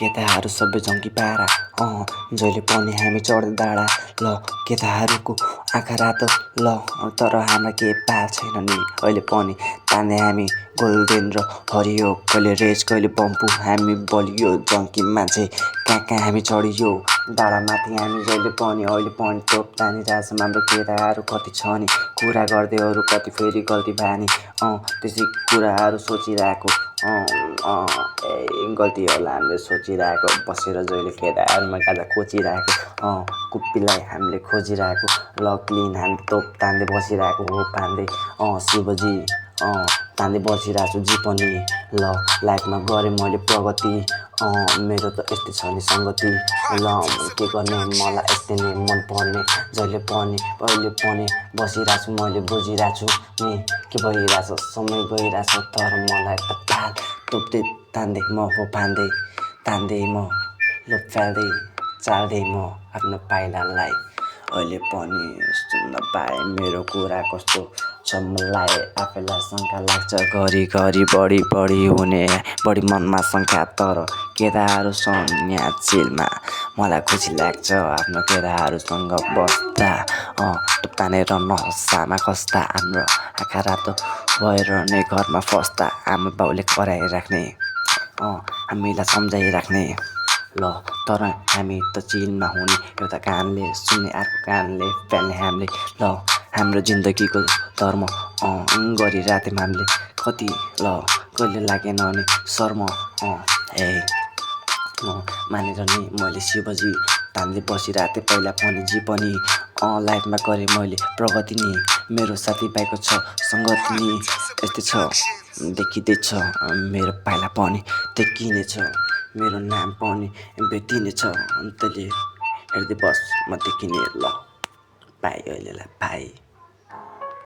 केटाहरू सबै जङ्की पारा जहिले पनि हामी चढ्दै डाँडा ल केटाहरूको आँखा रातो ल तर हाम्रा के पाल छैन नि अहिले पनि तान्ने हामी गोल्डेन र हरियो कहिले रेज कहिले बम्पू हामी बलियो जङ्की मान्छे कहाँ हामी चढियो डाँडामाथि हामी जहिले पनि अहिले पनि तोप तानिरहेछौँ हाम्रो केटाहरू कति छ नि कुरा गर्दै अरू कति फेरि गल्ती बानी त्यसै कुराहरू सोचिरहेको गल्ती होला हामीले सोचिरहेको बसेर जहिले केटाहरूमा गाजा खोजिरहेको कुप्पीलाई हामीले खोजिरहेको लक्लिन हामी तोप तान्दै बसिरहेको हो पान्दै शिवजी तान्दै बसिरहेको छु जी पनि ल लाइफमा गरेँ मैले प्रगति मेरो त यस्तै छ नि सङ्गति ल के गर्ने मलाई यस्तै नै मनपर्ने जहिले पनि अहिले पनि बसिरहेको छु मैले बुझिरहेको छु नि के भइरहेछ समय गइरहेछ तर मलाई त पाल तोप्दै तान्दै म हो फान्दै तान्दै म लोप्याल्दै चाल्दै म आफ्नो पाइलालाई अहिले पनि सुन्न पाए मेरो कुरा कस्तो छ मलाई आफैलाई शङ्का लाग्छ घरिघरि बढी हुने बढी मनमा शङ्का तर केटाहरू छन् यहाँ चिलमा मलाई खुसी लाग्छ आफ्नो केटाहरूसँग बस्दा तानेर नसामा खस्दा हाम्रो आँखा रातो भएर नै घरमा फस्दा आमा बाउले कराइराख्ने हामीलाई सम्झाइराख्ने ल तर हामी त चिलमा हुने एउटा कानले सुन्ने अर्को कानले फ्याल्ने हामीले ल हाम्रो जिन्दगीको धर्म गरिरहेथ्यौँ हामीले कति ल कहिले लागेन नि शर्म मानेर नि मैले शिवजी तान्दै बसिरहेको थिएँ पहिला पनि जी पनि लाइफमा गरेँ मैले प्रगति नि मेरो साथीभाइको छ सङ्गति नि यस्तै छ देखिँदैछ मेरो पाइला पनि देखिनेछ मेरो नाम पनि भेटिनेछ तैँले हेर्दै बस म देखिने ल पाएँ अहिलेलाई पाएँ।